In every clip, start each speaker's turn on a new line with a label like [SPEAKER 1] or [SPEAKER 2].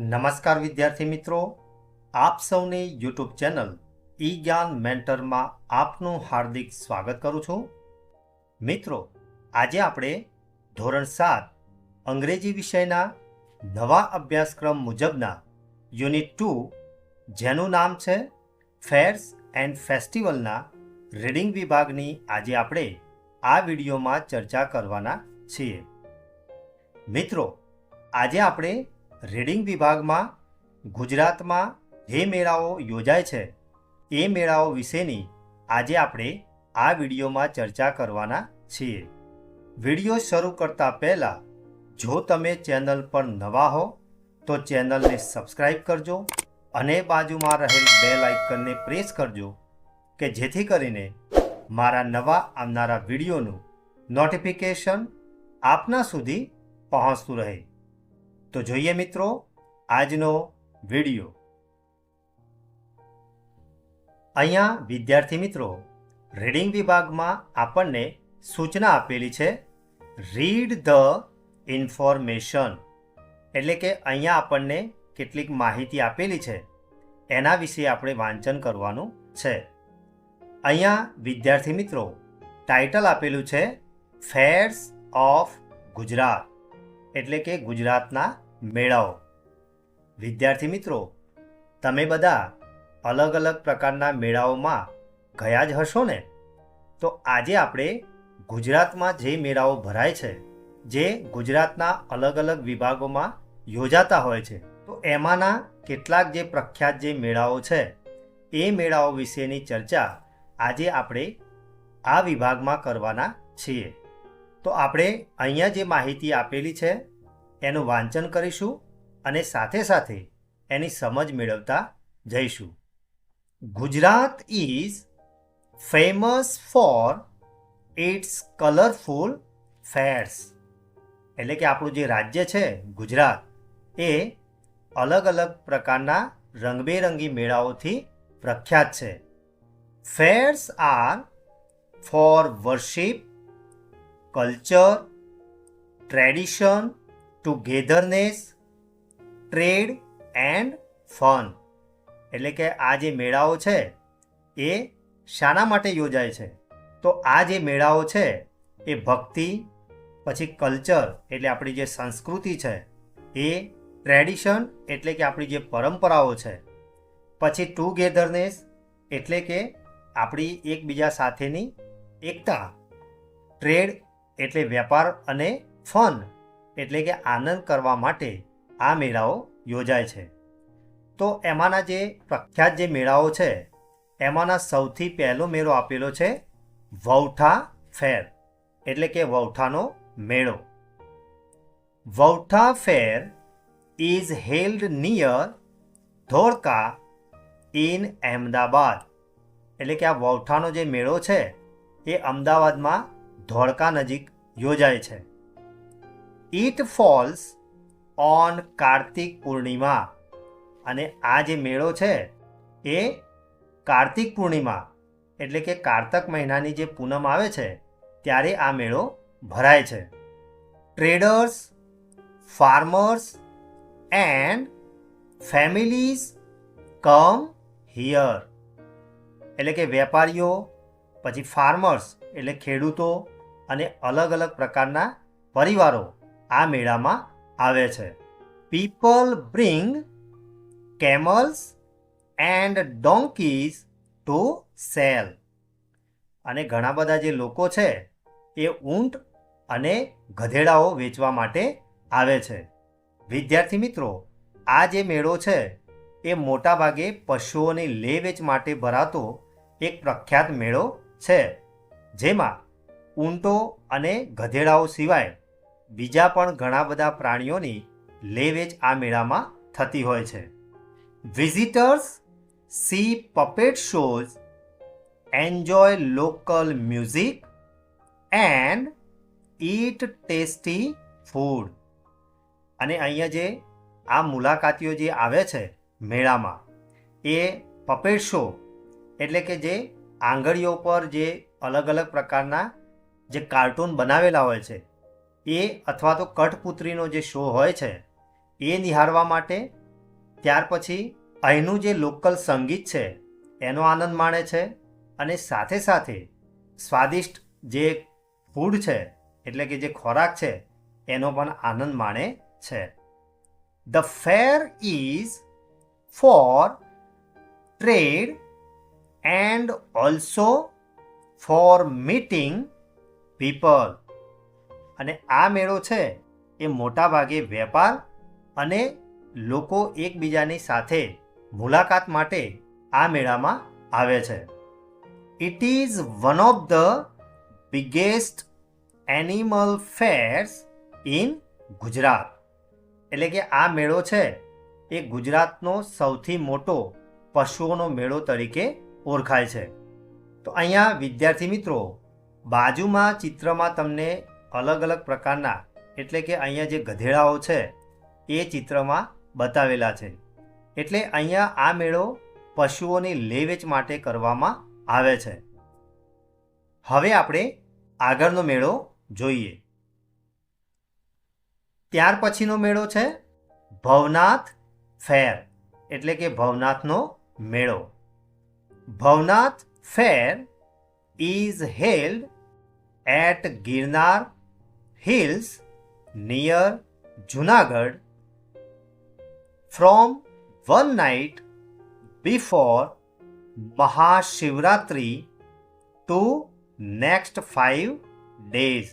[SPEAKER 1] નમસ્કાર વિદ્યાર્થી મિત્રો, આપ સૌની યુટ્યુબ ચેનલ ઈ જ્ઞાન મેન્ટરમાં આપનું હાર્દિક સ્વાગત કરું છું. મિત્રો, આજે આપણે ધોરણ 7 અંગ્રેજી વિષયના નવા અભ્યાસક્રમ મુજબના યુનિટ 2 જેનું નામ છે ફેર્સ એન્ડ ફેસ્ટિવલના રીડિંગ વિભાગની આજે આપણે આ વિડીયોમાં ચર્ચા કરવાના છીએ. મિત્રો, આજે આપણે રીડિંગ વિભાગમાં ગુજરાતમાં જે મેળાઓ યોજાય છે એ મેળાઓ વિશેની આજે આપણે આ વિડીયોમાં ચર્ચા કરવાના છીએ. વિડીયો શરૂ કરતા પહેલાં જો તમે ચેનલ પર નવા હો તો ચેનલને સબસ્ક્રાઈબ કરજો અને બાજુમાં રહેલ બેલ આઇકનને પ્રેસ કરજો કે જેથી કરીને મારા નવા આવનારા વિડીયોનું નોટિફિકેશન આપના સુધી પહોંચતું રહે. તો જોઈએ મિત્રો આજનો વિડીયો. અહીંયા વિદ્યાર્થી મિત્રો રીડિંગ વિભાગમાં આપણને સૂચના આપેલી છે રીડ ધ ઇન્ફોર્મેશન, એટલે કે અહીંયા આપણને કેટલીક માહિતી આપેલી છે એના વિશે આપણે વાંચન કરવાનું છે. અહીંયા વિદ્યાર્થી મિત્રો ટાઇટલ આપેલું છે ફેર્સ ઓફ ગુજરાત, એટલે કે ગુજરાતના મેળાઓ. વિદ્યાર્થી મિત્રો, તમે બધા અલગ અલગ પ્રકારના મેળાઓમાં ગયા જ હશો ને? તો આજે આપણે ગુજરાતમાં જે મેળાઓ ભરાય છે, જે ગુજરાતના અલગ અલગ વિભાગોમાં યોજાતા હોય છે, તો એમાંના કેટલાક જે પ્રખ્યાત જે મેળાઓ છે એ મેળાઓ વિશેની ચર્ચા આજે આપણે આ વિભાગમાં કરવાના છીએ. તો આપણે અહીંયા જે માહિતી આપેલી છે એનું વાંચન કરીશું અને સાથે સાથે એની સમજ મેળવતા જઈશું. Gujarat is famous for its colourful fairs, એટલે કે આપણું જે રાજ્ય છે ગુજરાત એ અલગ અલગ પ્રકારના રંગબેરંગી મેળાઓથી પ્રખ્યાત છે. Fairs are for worship, culture, tradition, togetherness, trade and fun, એટલે કે આ જે મેળાઓ છે એ શાના માટે યોજાય છે? તો આ જે મેળાઓ છે એ ભક્તિ, પછી કલ્ચર એટલે આપણી જે સંસ્કૃતિ છે એ, ટ્રેડિશન એટલે કે આપણી જે પરંપરાઓ છે, પછી ટુગેધરનેસ એટલે કે આપણી એકબીજા સાથેની એકતા, ટ્રેડ એટલે વેપાર અને ફન એટલે કે આનંદ કરવા માટે આ મેળાઓ યોજાય છે. તો એમાંના જે પ્રખ્યાત જે મેળાઓ છે એમાંના સૌથી પહેલો મેળો આપેલો છે વૌઠા ફેર, એટલે કે વૌઠાનો મેળો. Vautha fair is held near Dholka in Ahmedabad, એટલે કે આ વૌઠાનો જે મેળો છે એ અમદાવાદમાં ધોળકા નજીક યોજાય છે. It false on Kartik Purnima, અને આ જે મેળો છે એ કાર્તિક પૂર્ણિમા એટલે કે કારતક મહિનાની જે પૂનમ આવે છે ત્યારે આ મેળો ભરાય છે. Traders, farmers and families come here, એટલે કે વેપારીઓ, પછી ફાર્મર્સ એટલે ખેડૂતો અને અલગ અલગ પ્રકારના પરિવારો આ મેળામાં આવે છે. People bring camels and donkeys to sell, અને ઘણા બધા જે લોકો છે એ ઊંટ અને ગધેડાઓ વેચવા માટે આવે છે. વિદ્યાર્થી મિત્રો, આ જે મેળો છે એ મોટાભાગે પશુઓની લે વેચ માટે ભરાતો એક પ્રખ્યાત મેળો છે, જેમાં ઊંટો અને ગધેડાઓ સિવાય બીજા પણ ઘણા બધા પ્રાણીઓની લે વેચ આ મેળામાં થતી હોય છે. Visitors see puppet shows, enjoy local music and eat tasty food, અને અહીંયા જે આ મુલાકાતીઓ જે આવે છે મેળામાં એ પપેટ શો એટલે કે જે આંગળીઓ પર જે અલગ અલગ પ્રકારના જે કાર્ટૂન બનાવેલા હોય છે એ અથવા તો કઠપુતળીનો જે શો હોય છે એ નિહાળવા માટે ત્યાર પછી અહીંનું જે લોકલ સંગીત છે એનો આનંદ માણે છે અને સાથે સાથે સ્વાદિષ્ટ જે ફૂડ છે એટલે કે જે ખોરાક છે એનો પણ આનંદ માણે છે. The fair is for trade and also for meeting people. અને આ મેળો છે એ મોટા ભાગે વેપાર અને લોકો એકબીજાની સાથે મુલાકાત માટે આ મેળામાં આવે છે. It is one of the biggest animal fairs in Gujarat. એટલે કે આ મેળો છે એ ગુજરાતનો સૌથી મોટો પશુઓનો મેળો તરીકે ઓળખાય છે. તો અહીંયા વિદ્યાર્થી મિત્રો બાજુમાં ચિત્રમાં તમને અલગ અલગ પ્રકારના એટલે કે અહીંયા જે ગધેડાઓ છે એ ચિત્રમાં બતાવેલા છે. એટલે અહીંયા આ મેળો પશુઓની લે વેચ માટે કરવામાં આવે છે. હવે આપણે આગળનો મેળો જોઈએ. ત્યાર પછીનો મેળો છે ભવનાથ ફેર એટલે કે ભવનાથનો મેળો. ભવનાથ ફેર is held at Girnar Hills near Junagadh from one night before Mahashivratri to next 5 days.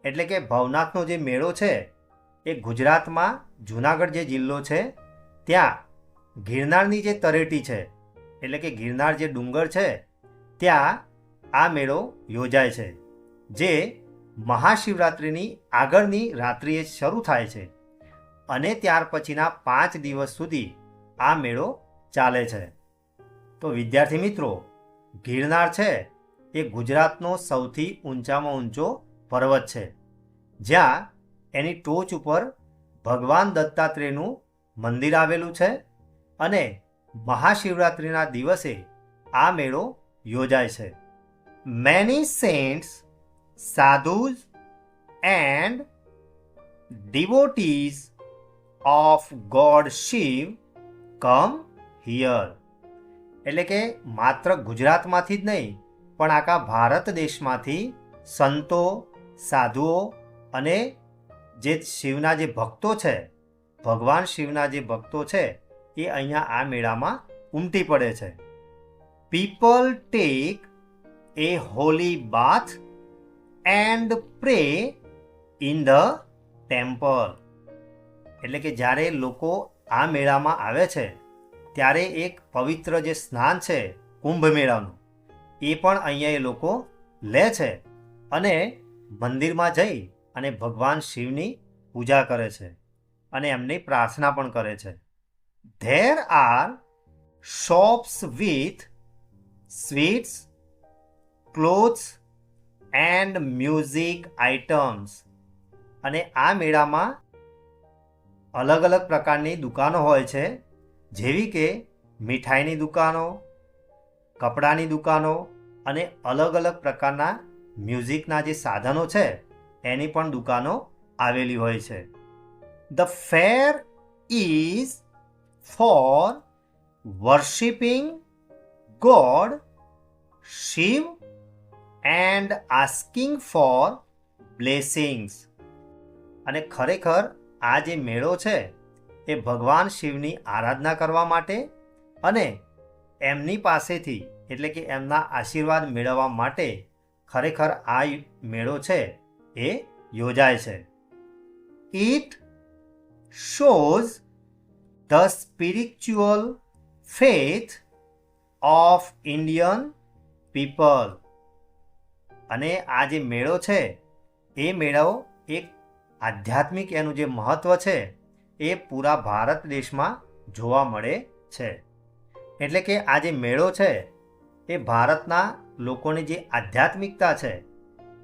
[SPEAKER 1] એટલે કે ભવનાથનો જે મેળો છે એ ગુજરાતમાં જુનાગઢ જે જિલ્લો છે ત્યાં ગિરનારની જે તળેટી છે એટલે કે ગિરનાર જે ડુંગર છે ત્યાં આ મેળો યોજાય છે, જે મહાશિવરાત્રિની આગળની રાત્રિએ શરૂ થાય છે અને ત્યાર પછીના 5 દિવસ સુધી આ મેળો ચાલે છે. તો વિદ્યાર્થી મિત્રો ગિરનાર છે એ ગુજરાતનો સૌથી ઊંચામાં ઊંચો પર્વત છે, જ્યાં એની ટોચ ઉપર ભગવાન દત્તાત્રેયનું મંદિર આવેલું છે અને મહાશિવરાત્રિના દિવસે આ મેળો યોજાય છે. Many saints, sadhus and devotees of God Shiv come here. એટલે કે માત્ર ગુજરાતમાંથી જ નહીં પણ આખા ભારત દેશમાંથી સંતો, સાધુઓ અને જે શિવના જે ભક્તો છે, ભગવાન શિવના જે ભક્તો છે એ અહીંયા આ મેળામાં ઉમટી પડે છે. People take a holy bath and pray in the temple. એટલે કે જ્યારે લોકો આ મેળામાં આવે છે ત્યારે એક પવિત્ર જે સ્નાન છે કુંભ મેળાનું એ પણ અહીંયા એ લોકો લે છે અને મંદિરમાં જઈ અને ભગવાન શિવની પૂજા કરે છે અને એમની પ્રાર્થના પણ કરે છે. There are shops with sweets, clothes and music items. અને આ મેળામાં અલગ અલગ પ્રકારની દુકાનો હોય છે, જેવી કે મીઠાઈની દુકાનો, કપડાની દુકાનો અને અલગ અલગ પ્રકારના મ્યુઝિકના જે સાધનો છે એની પણ દુકાનો આવેલી હોય છે. The fair is for worshipping God Shiv and asking for blessings. અને ખરેખર આ જે મેળો છે એ ભગવાન શિવની આરાધના કરવા માટે અને એમની પાસેથી એટલે કે એમના આશીર્વાદ મેળવવા માટે ખરેખર આ મેળો છે એ યોજાય છે. It shows the spiritual faith of Indian people. અને આ જે મેળો છે એ મેળો એક આધ્યાત્મિક એનું જે મહત્ત્વ છે એ પૂરા ભારત દેશમાં જોવા મળે છે. એટલે કે આ જે મેળો છે એ ભારતના લોકોની જે આધ્યાત્મિકતા છે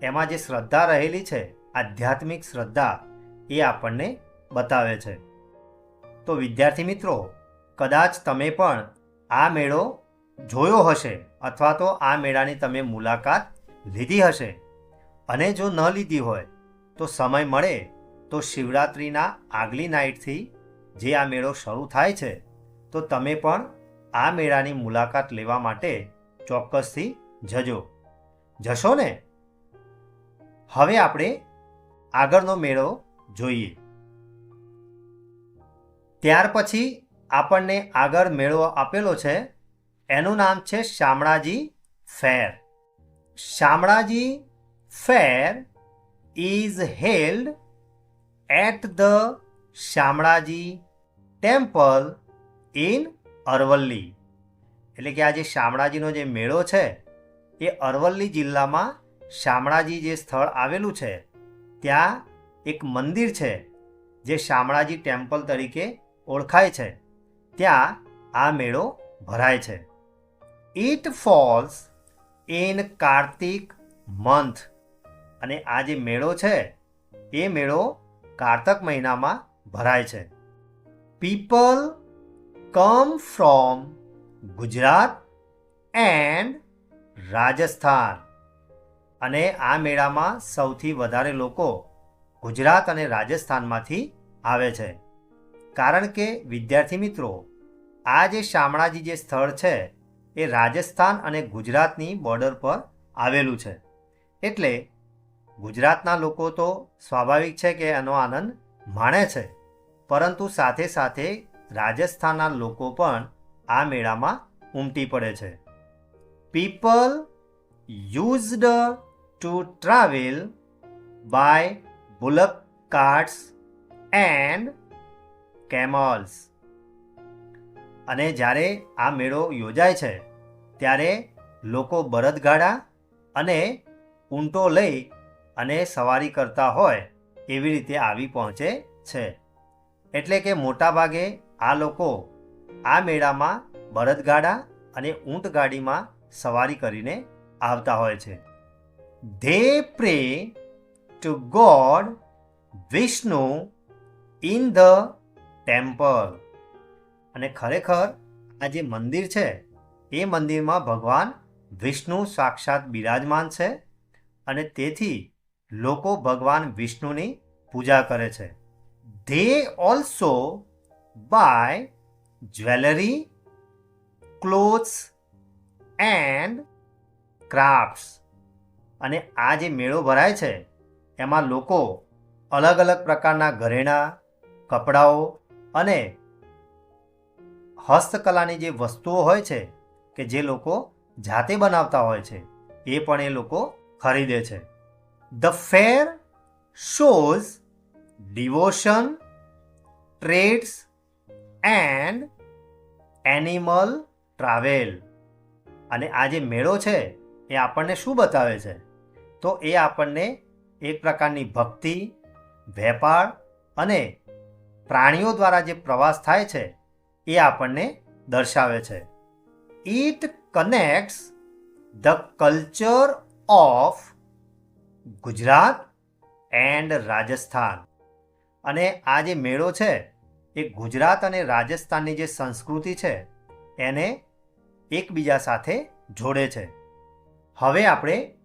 [SPEAKER 1] એમાં જે શ્રદ્ધા રહેલી છે, આધ્યાત્મિક શ્રદ્ધા, એ આપણને બતાવે છે. તો વિદ્યાર્થી મિત્રો કદાચ તમે પણ આ મેળો જોયો હશે અથવા તો આ મેળાની તમે મુલાકાત લીધી હશે, અને જો ન લીધી હોય તો સમય મળે તો શિવરાત્રિના આગલી નાઇટથી જે આ મેળો શરૂ થાય છે તો તમે પણ આ મેળાની મુલાકાત લેવા માટે ચોક્કસથી જશો ને? હવે આપણે આગળનો મેળો જોઈએ. ત્યાર પછી આપણને આગળ મેળો આપેલો છે, એનું નામ છે શામળાજી ફેર. શામળાજી ફેર is held at the Shamlaji temple in Aravalli. એટલે કે આ જે શામળાજીનો જે મેળો છે એ અરવલ્લી જિલ્લામાં શામળાજી જે સ્થળ આવેલું છે ત્યાં એક મંદિર છે જે શામળાજી ટેમ્પલ તરીકે ઓળખાય છે. ત્યાં આ મેળો ભરાય છે. It false in Kartik month. અને આ જે મેળો છે એ મેળો કારતક મહિનામાં ભરાય છે. People come from Gujarat and Rajasthan. અને આ મેળામાં સૌથી વધારે લોકો ગુજરાત અને રાજસ્થાનમાંથી આવે છે. કારણ કે વિદ્યાર્થી મિત્રો, આ જે શામળાજી જે સ્થળ છે એ રાજસ્થાન અને ગુજરાતની બોર્ડર પર આવેલું છે. એટલે ગુજરાતના લોકો તો સ્વાભાવિક છે કે એનો આનંદ માણે છે, પરંતુ સાથે સાથે રાજસ્થાનના લોકો પણ આ મેળામાં ઉમટી પડે છે. People used to travel by bullock carts and camels. અને જ્યારે આ મેળો યોજાય છે ત્યારે લોકો બળદગાડા અને ઊંટો લઈ અને સવારી કરતા હોય એવી રીતે આવી પહોંચે છે. એટલે કે મોટાભાગે આ લોકો આ મેળામાં બળદગાડા અને ઊંટગાડીમાં સવારી કરીને આવતા હોય છે. They pre to God Vishnu in the temple. અને ખરેખર આ જે મંદિર છે એ મંદિરમાં ભગવાન વિષ્ણુ સાક્ષાત બિરાજમાન છે અને તેથી લોકો ભગવાન વિષ્ણુની પૂજા કરે છે. They also buy jewellery, clothes and crafts. અને આ જે મેળો ભરાય છે એમાં લોકો અલગ અલગ પ્રકારના ઘરેણાં, કપડાઓ અને હસ્તકલાની જે વસ્તુઓ હોય છે કે જે લોકો જાતે બનાવતા હોય છે એ પણ એ લોકો ખરીદે છે. The fair shows devotion, trades and animal travel. અને આ જે મેળો છે એ આપણને શું બતાવે છે? તો એ આપણને એક પ્રકારની ભક્તિ, વેપાર અને પ્રાણીઓ દ્વારા જે પ્રવાસ થાય છે એ આપણને દર્શાવે છે. It કનેક્ટ્સ the culture of Gujarat and Rajasthan. અને આ જે મેળો છે એ ગુજરાત અને રાજસ્થાનની જે સંસ્કૃતિ છે એને એકબીજા સાથે જોડે છે. હવે આપણે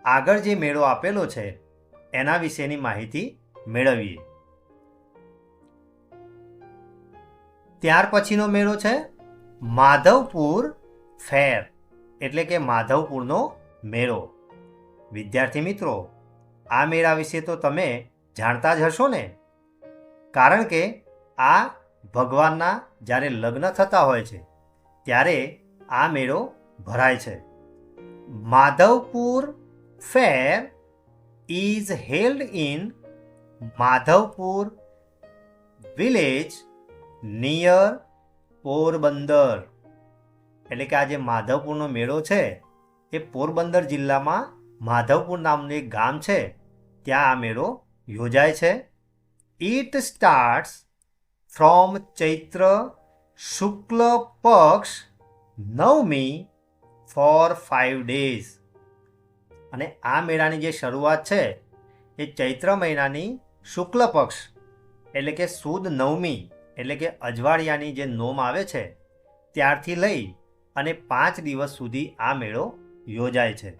[SPEAKER 1] આગળ જે મેળો આપેલો છે એના વિશેની માહિતી મેળવીએ. ત્યાર પછીનો મેળો છે માધવપુર ફેર, એટલે કે માધવપુરનો મેળો. વિદ્યાર્થી મિત્રો, આ મેળા વિશે તો તમે જાણતા જ હશો ને, કારણ કે આ ભગવાનના જ્યારે લગ્ન થતા હોય છે ત્યારે આ મેળો ભરાય છે. Madhavpur fair is held in Madhavpur village near Porbandar. એટલે કે આ જે માધવપુરનો મેળો છે એ પોરબંદર જિલ્લામાં માધવપુર નામનું એક ગામ છે ત્યાં આ મેળો યોજાય છે. ઇટ સ્ટાર્ટ્સ ફ્રોમ ચૈત્ર શુક્લ પક્ષ નવમી ફોર 5 days. અને આ મેળાની જે શરૂઆત છે એ ચૈત્ર મહિનાની શુક્લ પક્ષ એટલે કે સુદ નવમી એટલે કે અજવાળિયાની જે નોમ આવે છે ત્યારથી લઈ અને 5 દિવસ સુધી આ મેળો યોજાય છે.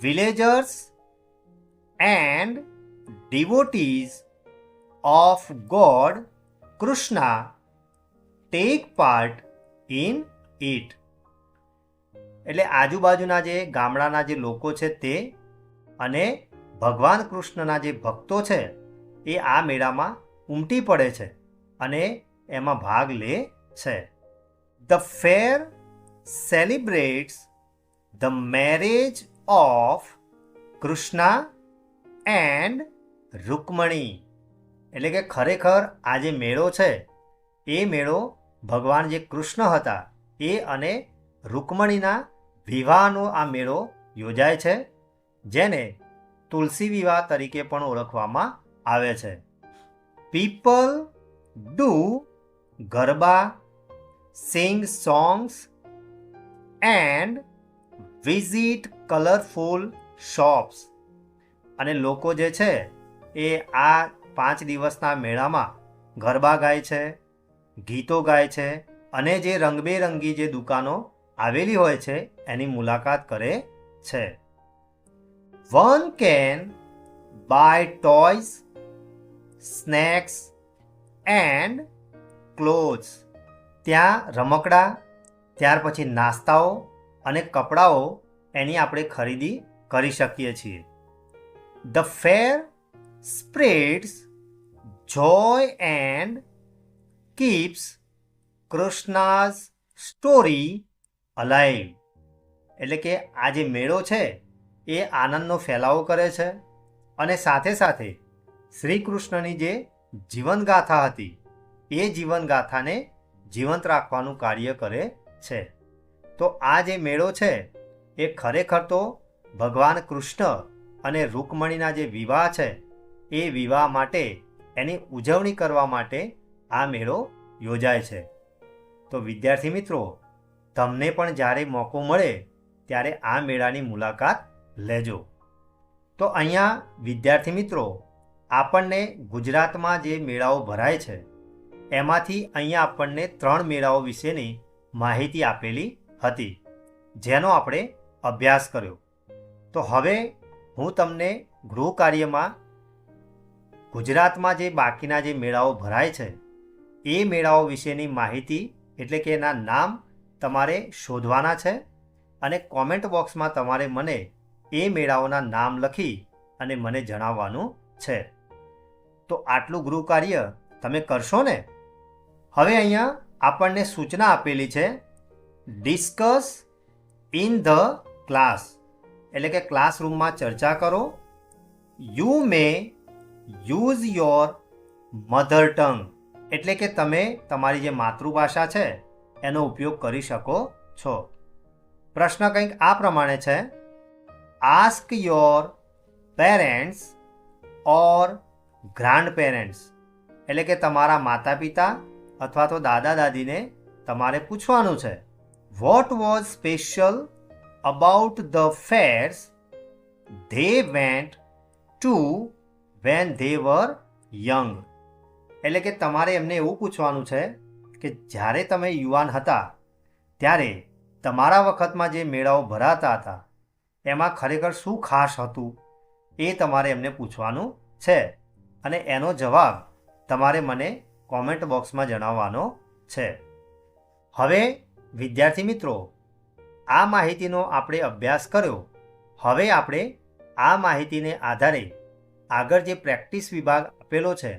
[SPEAKER 1] Villagers and devotees of god Krishna take part in it. એટલે આજુબાજુના જે ગામડાના જે લોકો છે તે અને ભગવાન કૃષ્ણના જે ભક્તો છે એ આ મેળામાં ઉમટી પડે છે અને એમાં ભાગ લે છે. The fair celebrates the marriage of Krishna and Rukmini. એટલે કે ખરેખર આ જે મેળો છે એ મેળો ભગવાન જે કૃષ્ણ હતા એ અને રૂકમણીના વિવાહનો આ મેળો યોજાય છે, જેને તુલસી વિવાહ તરીકે પણ ઓળખવામાં આવે છે. People do garba, sing songs and visit colourful shops. અને લોકો જે છે એ આ 5 દિવસના મેળામાં ગરબા ગાય છે, ગીતો ગાય છે અને જે રંગબેરંગી જે દુકાનો આવેલી હોય છે એની મુલાકાત કરે છે. One can buy toys, snacks and clothes. ત્યાં રમકડા, ત્યાર પછી નાસ્તાઓ અને કપડાઓ એની આપણે ખરીદી કરી શકીએ છીએ. The fair spreads joy and keeps Krishna's story alive. એટલે કે આ જે મેળો છે એ આનંદનો ફેલાવો કરે છે અને સાથે સાથે શ્રી કૃષ્ણની જે જીવનગાથા હતી એ જીવનગાથાને જીવંત રાખવાનું કાર્ય કરે છે. તો આ જે મેળો છે એ ખરેખર તો ભગવાન કૃષ્ણ અને રૂકમણીના જે વિવાહ છે એ વિવાહ માટે એની ઉજવણી કરવા માટે આ મેળો યોજાય છે. તો વિદ્યાર્થી મિત્રો, તમને પણ જ્યારે મોકો મળે ત્યારે આ મેળાની મુલાકાત લેજો. તો અહીંયા વિદ્યાર્થી મિત્રો, આપણને ગુજરાતમાં જે મેળાઓ ભરાય છે એમાંથી અહીંયા આપણને 3 મેળાઓ વિશેની માહિતી આપેલી હતી, જેનો આપણે અભ્યાસ કર્યો. તો હવે હું તમને ગૃહ કાર્યમાં ગુજરાતમાં જે બાકીના જે મેળાઓ ભરાય છે એ મેળાઓ વિશેની માહિતી એટલે કે એના નામ તમારે શોધવાના છે અને કોમેન્ટ બોક્સમાં તમારે મને એ મેળાઓના નામ લખી અને મને જણાવવાનું છે. તો આટલું ગૃહ કાર્ય તમે કરશો ને? હવે અહીંયા આપણને સૂચના આપેલી છે, ડિસ્કસ ઇન ધ ક્લાસ. એટલે કે ક્લાસરૂમમાં ચર્ચા કરો. You may use your mother tongue. એટલે કે તમે તમારી જે માતૃભાષા છે એનો ઉપયોગ કરી શકો છો. પ્રશ્ન કંઈક આ પ્રમાણે છે, ask your parents or grand parents. એટલે કે તમારા માતા પિતા અથવા તો દાદા દાદીને તમારે પૂછવાનું છે, what was special about the fares they went to when they var young. એટલે કે તમારે એમને એવું પૂછવાનું છે કે જ્યારે તમે યુવાન હતા ત્યારે તમારા વખતમાં જે મેળાઓ ભરાતા હતા એમાં ખરેખર શું ખાસ હતું એ તમારે એમને પૂછવાનું છે અને એનો જવાબ તમારે મને કોમેન્ટ બોક્સમાં જણાવવાનો છે. હવે વિદ્યાર્થી મિત્રો, આ માહિતીનો આપણે અભ્યાસ કર્યો. હવે આપણે આ માહિતીને આધારે આગળ જે પ્રેક્ટિસ વિભાગ આપેલો છે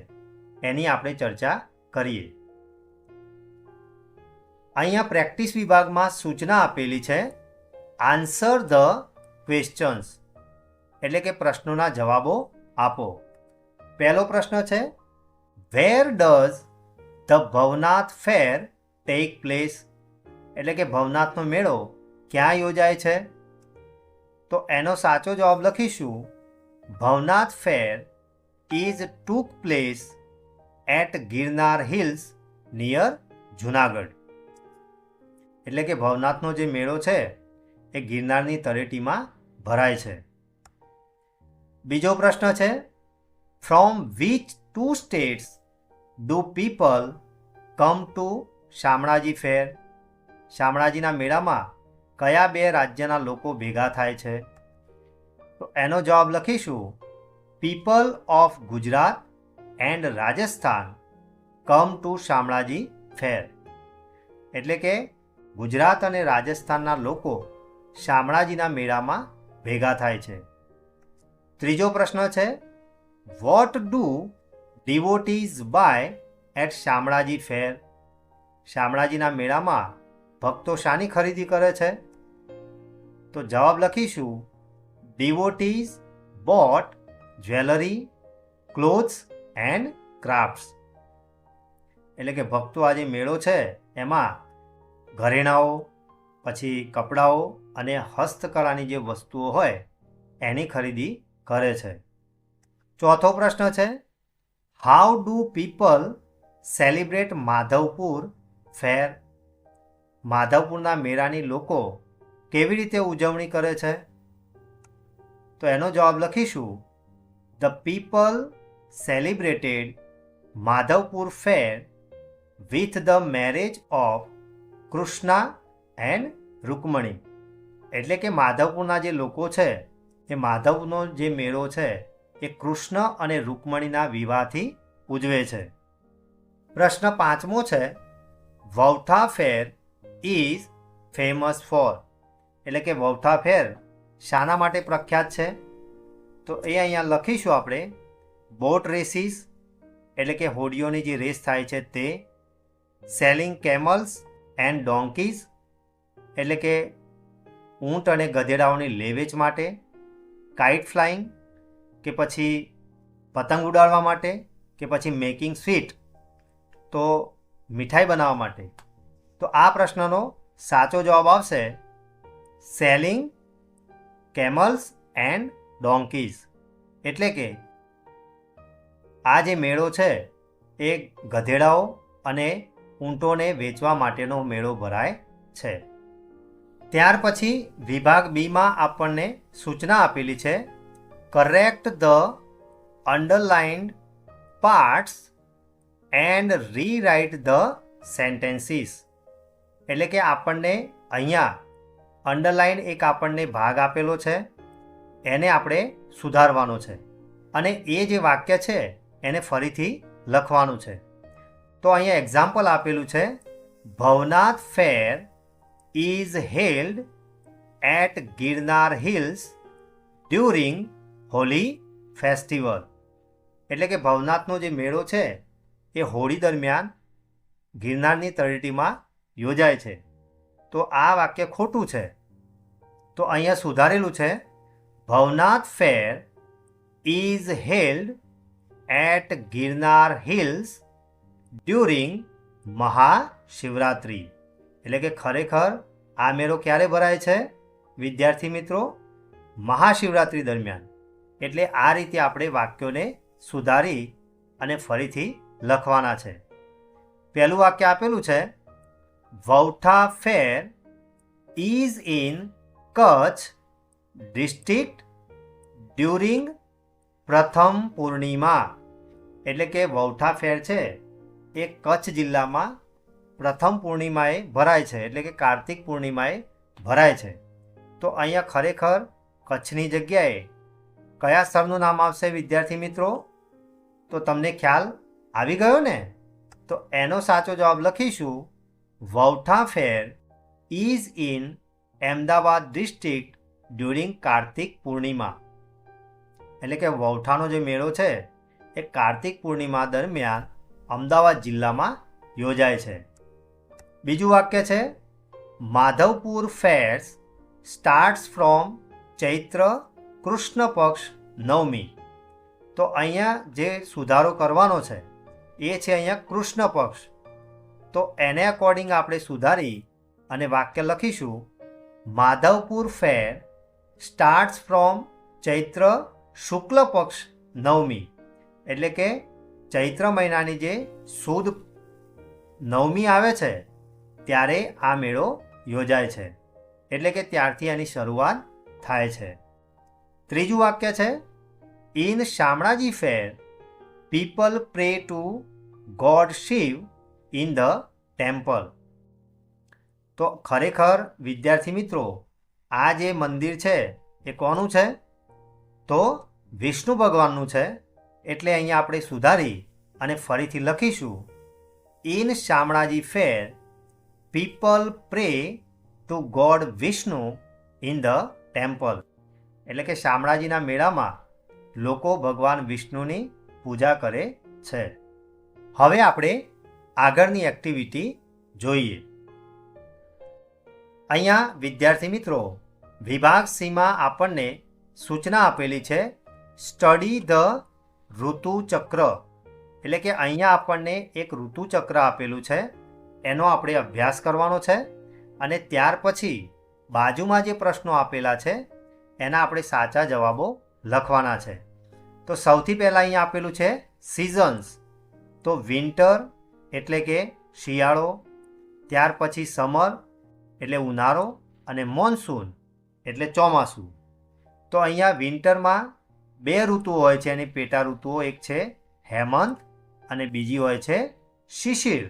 [SPEAKER 1] એની આપણે ચર્ચા કરીએ. અહીંયા પ્રેક્ટિસ વિભાગમાં સૂચના આપેલી છે, આન્સર ધ ક્વેશ્ચન્સ. એટલે કે પ્રશ્નોના જવાબો આપો. પહેલો પ્રશ્ન છે, where does the Bhavnath fair take place. એટલે કે ભવનાથનો મેળો ક્યાં યોજાય છે? તો એનો સાચો જવાબ લખીશું, Bhavnath fair is took place at Girnar hills near Junagadh. એટલે કે ભવનાથનો જે મેળો છે એ ગિરનારની તળેટીમાં ભરાય છે. બીજો પ્રશ્ન છે, from which 2 states do people come to Shamlaji fair. શામળાજીના મેળામાં કયા 2 રાજ્યના લોકો ભેગા થાય છે? તો એનો જવાબ લખીશું, people of Gujarat and Rajasthan come to Shamlaji fair. એટલે કે ગુજરાત અને રાજસ્થાનના લોકો શામળાજીના મેળામાં ભેગા થાય છે. ત્રીજો પ્રશ્ન છે, what do devotees buy at Shamlaji fair? શામળાજીના મેળામાં ભક્તો શાની ખરીદી કરે છે? તો જવાબ લખીશું, devotees bought jewellery, clothes and crafts. એટલે કે ભક્તો આ જે મેળો છે એમાં ઘરેણાઓ, પછી કપડાઓ અને હસ્તકળાની જે વસ્તુઓ હોય એની ખરીદી કરે છે. ચોથો પ્રશ્ન છે, how do people celebrate Madhavpur fair? માધવપુરના મેળાની લોકો કેવી રીતે ઉજવણી કરે છે? તો એનો જવાબ લખીશું, the people celebrated Madhavpur fair with the marriage of Krishna and Rukmini. એટલે કે માધવપુરના જે લોકો છે એ માધવનો જે મેળો છે એ કૃષ્ણ અને રૂકમણીના વિવાહથી ઉજવે છે. પ્રશ્ન 5મો છે, Vautha fair is famous four? એટલે કે વૌઠા ફેર શાના માટે પ્રખ્યાત છે? તો એ અહીંયા લખીશું આપણે, બોટ રેસીસ એટલે કે હોડીઓની જે રેસ થાય છે તે, સેલિંગ કેમલ્સ એન્ડ ડોન્કીઝ એટલે કે ઊંટ અને ગધેડાઓની લેવેચ માટે, કાઇટ ફ્લાઇંગ કે પછી પતંગ ઉડાડવા માટે, કે પછી મેકિંગ સ્વીટ તો મીઠાઈ બનાવવા માટે. તો આ પ્રશ્નનો સાચો જવાબ આવશે સેલિંગ કેમલ્સ એન્ડ ડોન્કીઝ. એટલે કે આ જે મેળો છે એ ગધેડાઓ અને ઊંટોને વેચવા માટેનો મેળો ભરાય છે. ત્યાર પછી વિભાગ બીમાં આપણને સૂચના આપેલી છે, correct the underlined parts and rewrite the sentences. એટલે કે આપણને અહીંયા અંડરલાઇન એક આપણને ભાગ આપેલો છે, એને આપણે સુધારવાનો છે અને એ જે વાક્ય છે એને ફરીથી લખવાનું છે. તો અહીંયા એક્ઝામ્પલ આપેલું છે, Bhavnath fair is held at Girnar hills during Holi festival. એટલે કે ભવનાથનો જે મેળો છે એ હોળી દરમિયાન ગિરનારની તળેટીમાં યોજાય છે. તો આ વાક્ય ખોટું છે. તો અહીંયા સુધારેલું છે, Bhavnath fair is held at Girnar hills during Mahashivratri. એટલે કે ખરેખર આ મેળો ક્યારે ભરાય છે વિદ્યાર્થી મિત્રો? મહાશિવરાત્રિ દરમિયાન. એટલે આ રીતે આપણે વાક્યોને સુધારી અને ફરીથી લખવાના છે. પહેલું વાક્ય આપેલું છે, Vautha fair is in Kutch district during Pratham Purnima. એટલે કે વૌઠા ફેર છે એ કચ્છ જિલ્લામાં પ્રથમ પૂર્ણિમાએ ભરાય છે, એટલે કે કાર્તિક પૂર્ણિમાએ ભરાય છે. તો અહીંયા ખરેખર કચ્છની જગ્યાએ કયા સ્થળનું નામ આવશે વિદ્યાર્થી મિત્રો? તો તમને ખ્યાલ આવી ગયો ને? તો એનો સાચો જવાબ લખીશું, Vautha fair is in Ahmedabad district during Kartik Purnima. એટલે કે વૌઠાનો જે મેળો છે એ કાર્તિક પૂર્ણિમા દરમિયાન અમદાવાદ જિલ્લામાં યોજાય છે. બીજું વાક્ય છે, માધવપુર ફેર્સ સ્ટાર્ટ્સ ફ્રોમ ચૈત્ર કૃષ્ણ પક્ષ નવમી. તો અહીંયા જે સુધારો કરવાનો છે એ છે અહીંયા કૃષ્ણ પક્ષ. તો એને અકોર્ડિંગ આપણે સુધારી અને વાક્ય લખીશું, માધવપુર ફેર સ્ટાર્ટ્સ ફ્રોમ ચૈત્ર શુક્લ પક્ષ નવમી. એટલે કે ચૈત્ર મહિનાની જે સુદ નવમી આવે છે ત્યારે આ મેળો યોજાય છે. એટલે કે ત્યારથી એની શરૂઆત થાય છે. ત્રીજું વાક્ય છે, in Shamlaji fair people pray to god Shiva in the temple. તો ખરેખર વિદ્યાર્થી મિત્રો આ જે મંદિર છે એ કોનું છે? તો વિષ્ણુ ભગવાનનું છે. એટલે અહીંયા આપણે સુધારી અને ફરીથી લખીશું, in Shamlaji fair people pray to God Vishnu in the temple. એટલે કે શામળાજીના મેળામાં લોકો ભગવાન વિષ્ણુની પૂજા કરે છે. હવે આપણે આગળની એક્ટિવિટી જોઈએ. અહીંયા વિદ્યાર્થી મિત્રો વિભાગ સીમાં આપણને સૂચના આપેલી છે સ્ટડી ધ ઋતુચક્ર. એટલે કે અહીંયા આપણને એક ઋતુચક્ર આપેલું છે, એનો આપણે અભ્યાસ કરવાનો છે અને ત્યાર પછી બાજુમાં જે પ્રશ્નો આપેલા છે એના આપણે સાચા જવાબો લખવાના છે. તો સૌથી પહેલાં અહીંયા આપેલું છે સિઝન્સ. તો વિન્ટર એટલે કે શિયાળો, ત્યાર પછી સમર એટલે ઉનાળો અને મોન્સૂન એટલે ચોમાસું. તો અહીંયા વિન્ટરમાં 2 ઋતુઓ હોય છે, એની પેટા ઋતુઓ, એક છે હેમંત અને બીજી હોય છે શિશિર.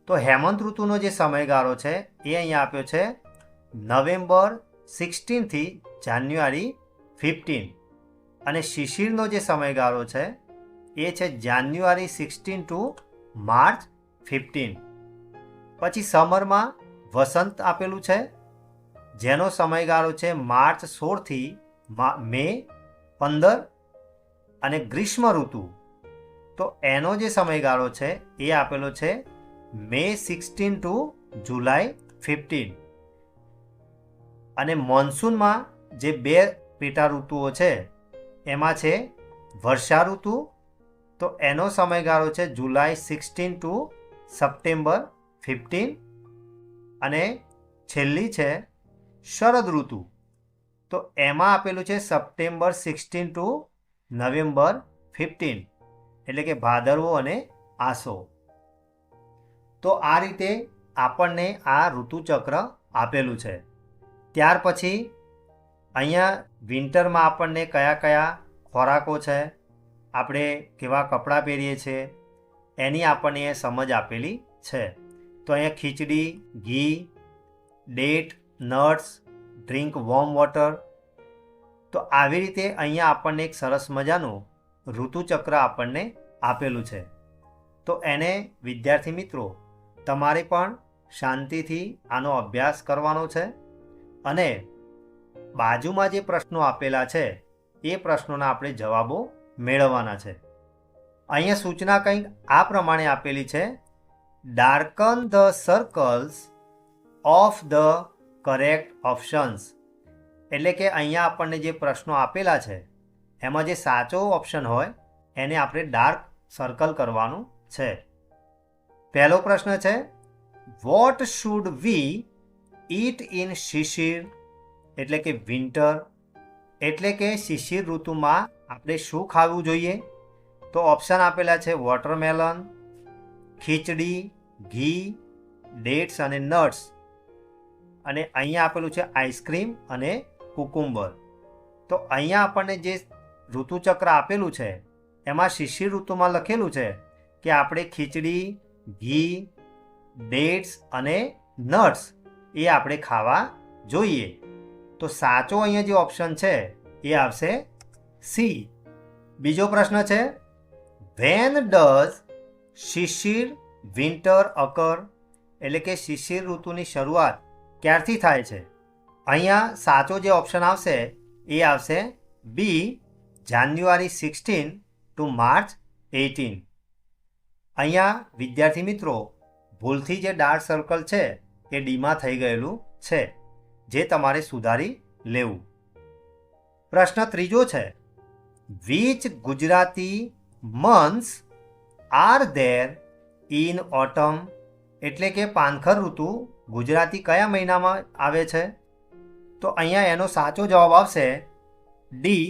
[SPEAKER 1] તો હેમંત ઋતુનો જે સમયગાળો છે એ અહીંયા આપ્યો છે નવેમ્બર 16 થી જાન્યુઆરી 15 અને શિશિરનો જે સમયગાળો છે એ છે જાન્યુઆરી 16 ટુ માર્ચ 15. પછી સમરમાં વસંત આપેલું છે જેનો સમયગાળો છે માર્ચ 16 થી મે 15 અને ગ્રીષ્મ ઋતુ તો એનો જે સમયગાળો છે એ આપેલો છે મે 16 ટુ જુલાઈ 15. અને મોન્સૂનમાં જે 2 પેટા ઋતુઓ છે એમાં છે વર્ષા ઋતુ, તો એનો સમયગાળો છે જુલાઈ 16 ટુ સપ્ટેમ્બર 15 અને છેલ્લી છે શરદ ઋતુ. તો એમાં આપેલું છે સપ્ટેમ્બર 16 ટુ નવેમ્બર 15 એટલે કે ભાદરવો અને આસો. તો આ રીતે આપણને આ ઋતુચક્ર આપેલું છે. ત્યાર પછી અહીંયા વિન્ટરમાં આપણને કયા કયા ખોરાકો છે, આપણે કેવા કપડાં પહેરીએ છીએ એની આપણને એ સમજ આપેલી છે. તો અહીંયા ખીચડી, ઘી, date, nuts, drink warm water. તો આવી રીતે અહીંયા આપણને એક સરસ મજાનું ઋતુચક્ર આપણને આપેલું છે. તો એને વિદ્યાર્થી મિત્રો તમારે પણ શાંતિથી આનો અભ્યાસ કરવાનો છે અને બાજુમાં જે પ્રશ્નો આપેલા છે એ પ્રશ્નોના આપણે જવાબો મેળવવાના છે. અહીંયા સૂચના કંઈક આ પ્રમાણે આપેલી છે darken the circles of the correct options. એટલે કે અહીંયા આપણને જે પ્રશ્નો આપેલા છે એમાં જે સાચો ઓપ્શન હોય એને આપણે ડાર્ક સર્કલ કરવાનું છે. પહેલો પ્રશ્ન છે what should we eat in Shishir એટલે કે વિન્ટર. એટલે કે શિશિર ઋતુમાં આપણે શું ખાવું જોઈએ? તો ઓપ્શન આપેલા છે વોટરમેલન, ખીચડી, ઘી, ડેટ્સ અને નટ્સ. અને અહીંયા આપેલું છે આઈસ્ક્રીમ અને કુકુંબર. તો અહીંયા આપણને જે ઋતુચક્ર આપેલું છે એમાં શિશિર ઋતુમાં લખેલું છે કે આપણે ખીચડી, ઘી, ડેટ્સ અને નટ્સ એ આપણે ખાવા જોઈએ. તો સાચો અહીંયા જે ઓપ્શન છે એ આવશે સી. બીજો પ્રશ્ન છે વેન ડઝ શિશિર વિન્ટર અકર એટલે કે શિશિર ઋતુની શરૂઆત ક્યારથી થાય છે? અહીંયા સાચો જે ઓપ્શન આવશે એ આવશે બી જાન્યુઆરી 16 ટુ માર્ચ 18. અહીંયા વિદ્યાર્થી મિત્રો ભૂલથી જે ડાર્ક સર્કલ છે એ ડીમાં થઈ ગયેલું છે, જે તમારે સુધારી લેવું. પ્રશ્ન ત્રીજો છે which Gujarati months are there in autumn એટલે કે પાનખર ઋતુ ગુજરાતી કયા મહિનામાં આવે છે? તો અહીંયા એનો સાચો જવાબ આવશે D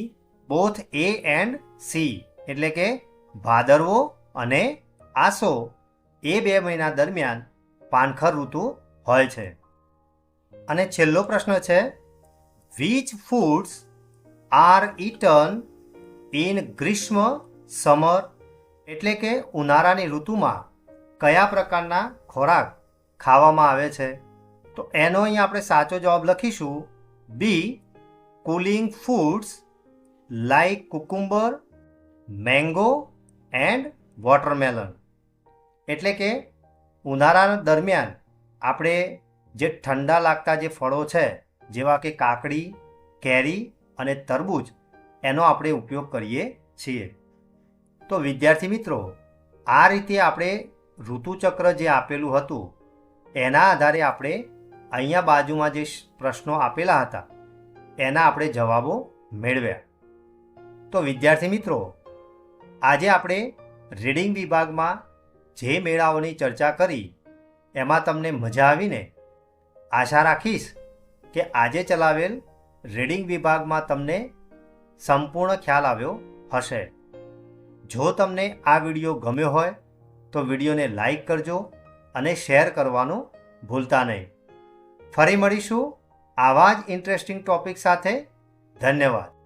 [SPEAKER 1] both A and C એટલે કે ભાદરવો અને આસો એ 2 મહિના દરમિયાન પાનખર ઋતુ હોય છે. અને છેલ્લો પ્રશ્ન છે which foods are eaten in Grishma summer એટલે કે ઉનાળાની ઋતુમાં કયા પ્રકારના ખોરાક ખાવામાં આવે છે? તો એનો અહીં આપણે સાચો જવાબ લખીશું B cooling foods like cucumber, mango and watermelon. એટલે કે ઉનાળા દરમિયાન આપણે જે ઠંડા લાગતા જે ફળો છે જેવા કે કાકડી, કેરી અને તરબૂચ એનો આપણે ઉપયોગ કરીએ છીએ. તો વિદ્યાર્થી મિત્રો, આ રીતે આપણે ઋતુચક્ર જે આપેલું હતું એના આધારે આપણે અહીંયા બાજુમાં જે પ્રશ્નો આપેલા હતા એના આપણે જવાબો મેળવ્યા. તો વિદ્યાર્થી મિત્રો, આજે આપણે રીડિંગ વિભાગમાં જે મેળાઓની ચર્ચા કરી એમાં તમને મજા આવીને? આશા રાખીશ કે આજે ચલાવેલ રીડિંગ વિભાગમાં તમને સંપૂર્ણ ખ્યાલ આવ્યો હશે. જો તમને આ વિડીયો ગમ્યો હોય તો વિડીયોને લાઈક કરજો અને શેર કરવાનું ભૂલતા નહીં. ફરી મળીશું આવા જ ઇન્ટરેસ્ટિંગ ટોપિક સાથે. ધન્યવાદ.